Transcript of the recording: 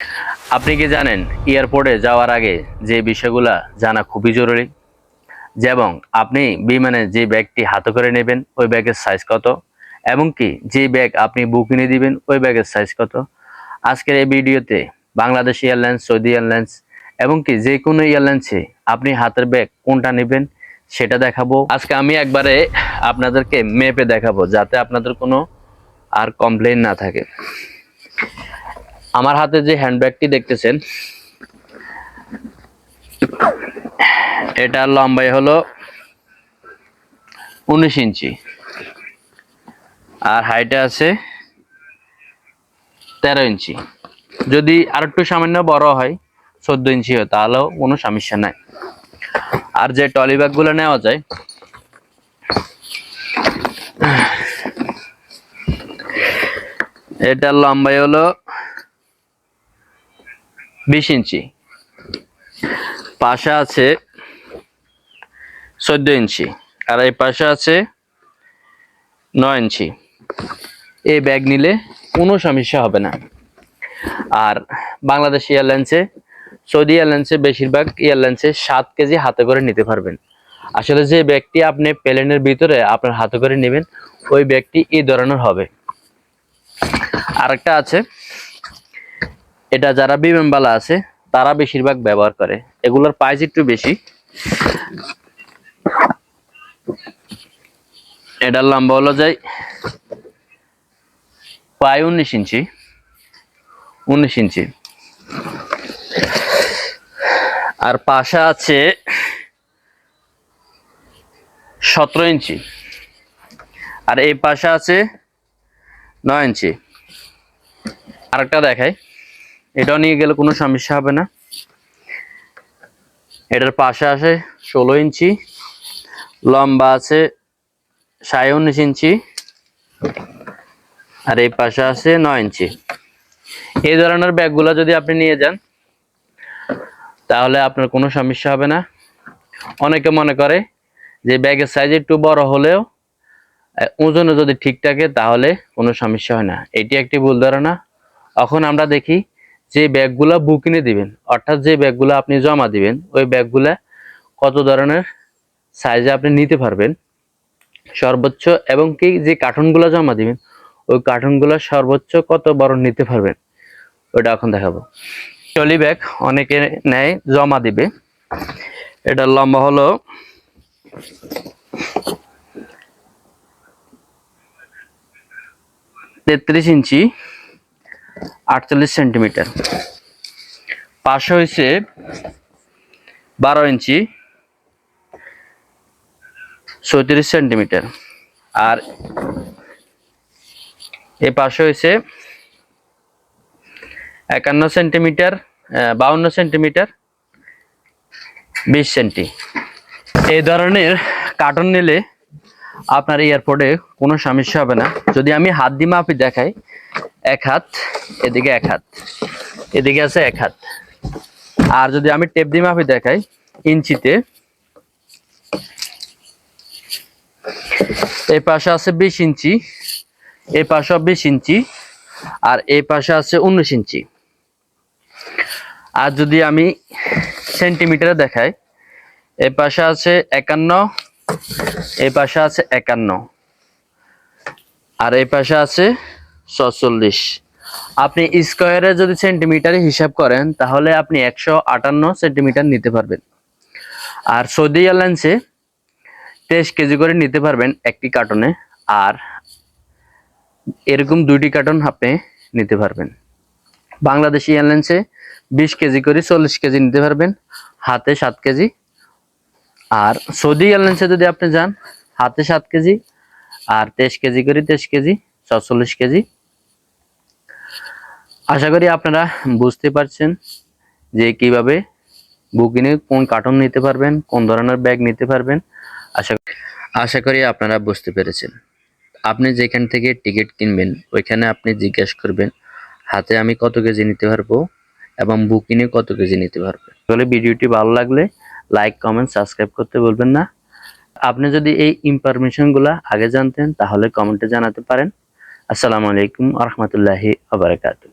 আপনি কি জানেন এয়ারপোর্টে যাওয়ার আগে যে বিষয়গুলা জানা খুবই জরুরি? যেমন আপনি বিমানে যে ব্যাগটি হাতে করে নেবেন ওই ব্যাগের সাইজ কত, এবং কি যে ব্যাগ আপনি বুকিংয়ে দিবেন ওই ব্যাগের সাইজ কত। আজকের এই ভিডিওতে বাংলাদেশ এয়ারলাইন্স, সৌদি এয়ারলাইন্স এবং কি যে কোনো এয়ারলাইন্সে আপনি হাতের ব্যাগ কোনটা নেবেন সেটা দেখাবো। আজকে আমি একবারে আপনাদেরকে মেপে দেখাবো যাতে আপনাদের কোনো আর কমপ্লেইন না থাকে। আমার হাতে যে হ্যান্ডব্যাগটি দেখতেছেন এটার লম্বাই হলো 19 ইঞ্চি আর হাইটে আছে 13 ইঞ্চি। যদি আর একটু সামান্য বড় হয় 14 ইঞ্চি হয় তাহলেও কোনো সমস্যা নাই। আর যে ট্রলি ব্যাগগুলো নেওয়া যায় এটার লম্বাই হলো 20 ইঞ্চি, পাশে আছে 14 ইঞ্চি আর এই পাশে আছে 9 ইঞ্চি। এই ব্যাগ নিলে কোনো সমস্যা হবে না। আর বাংলাদেশ এয়ারলাইন্সে, সৌদি এয়ারলাইন্সে বেশিরভাগ এয়ারলাইন্সে 7 কেজি হাতে করে নিতে পারবেন। আসলে যে ব্যাগটি আপনি প্লেনের ভিতরে আপনার হাতে করে নেবেন ওই ব্যাগটি এই ধরনের হবে। আরেকটা আছে, এটা যারা বিমানবালা আছে তারা বেশিরভাগ ব্যবহার করে, এগুলোর প্রাইস একটু বেশি। এটার লম্বা হলো যায় প্রায় 19 ইঞ্চি, 19 ইঞ্চি আর পাশে আছে 17 ইঞ্চি আর এই পাশে আছে 9 ইঞ্চি। আরেকটা দেখাই, এটাও নিয়ে গেলে কোনো সমস্যা হবে না। এটার পাশে আছে 16 ইঞ্চি, লম্বা আছে 19 ইঞ্চি আর এই পাশে আছে 9 ইঞ্চি। এই ধরনের ব্যাগগুলো যদি আপনি নিয়ে যান তাহলে আপনার কোনো সমস্যা হবে না। অনেকে মনে করে যে ব্যাগের সাইজ একটু বড় হলেও ওজনে যদি ঠিক থাকে তাহলে কোনো সমস্যা হয় না, এটি একটি ভুল ধারণা। এখন আমরা দেখি যে ব্যাগগুলা বুকিংয়ে দিবেন, অর্থাৎ যে ব্যাগগুলো আপনি জমা দিবেন ওই ব্যাগগুলা কত ধরনের সাইজে আপনি নিতে পারবেন সর্বোচ্চ, এবং কি যে কার্টুনগুলো জমা দিবেন ওই কার্টুনগুলো সর্বোচ্চ কত বড় নিতে পারবেন ওটা এখন দেখাবো। ট্রলি ব্যাগ অনেকে নেয় জমা দিবে, এটার লম্বা হলো 33 ইঞ্চি 48 সেন্টিমিটার, পাশে হয়েছে 12 ইঞ্চি 34 সেন্টিমিটার আর এই পাশে হয়েছে 51 সেন্টিমিটার 52 সেন্টিমিটার 20 সেন্টি। এই ধরনের কার্টন নিলে আপনার এয়ারপোর্টে কোনো সমস্যা হবে না। যদি আমি হাত দিয়ে মাপি দেখাই, এক হাত এদিকে, এক হাত এদিকে আছে, এক হাত। আর যদি আমি টেপ দিয়ে মাপি দেখাই ইঞ্চিতে, এই পাশে আছে 20 ইঞ্চি, এই পাশে 20 ইঞ্চি আর এই পাশে আছে 19 ইঞ্চি। আর যদি আমি সেন্টিমিটারে দেখাই, এই পাশে আছে 51, এই পাশে আছে 51 আর এই পাশে আছে 46। আপনি স্কোয়ারে যদি সেন্টিমিটারে হিসাব করেন তাহলে আপনি 158 সেন্টিমিটার নিতে পারবেন। আর সৌদি এয়ারলাইন্সে 23 কেজি করে নিতে পারবেন একটি কার্টনে, আর এরকম 2টি কার্টন আপনি নিতে পারবেন। বাংলাদেশ এয়ারলাইন্সে 20 কেজি করে 40 কেজি নিতে পারবেন, হাতে 7 কেজি। আর সৌদি এয়ারলাইন্সে যদি আপনি যান হাতে 7 কেজি আর 23 কেজি করে 23 কেজি 46 কেজি। আশা করি আপনারা বুঝতে পারছেন যে কিভাবে বুকিংয়ে কোন কার্টন নিতে পারবেন, কোন ধরনের ব্যাগ নিতে পারবেন। আশা করি আপনারা বুঝতে পেরেছেন। আপনি যেখান থেকে টিকিট কিনবেন ওইখানে আপনি জিজ্ঞেস করবেন হাতে আমি কত কেজি নিতে পারবো এবং বুকিংয়ে কত কেজি নিতে পারবো। তাহলে ভিডিওটি ভালো লাগলে লাইক, কমেন্ট, সাবস্ক্রাইব করতে বলবেন না। আপনি যদি এই ইনফরমেশনগুলো আগে জানতেন তাহলে কমেন্টে জানাতে পারেন। আসসালামু আলাইকুম ওয়া রাহমাতুল্লাহি ওয়া বারাকাতুহু।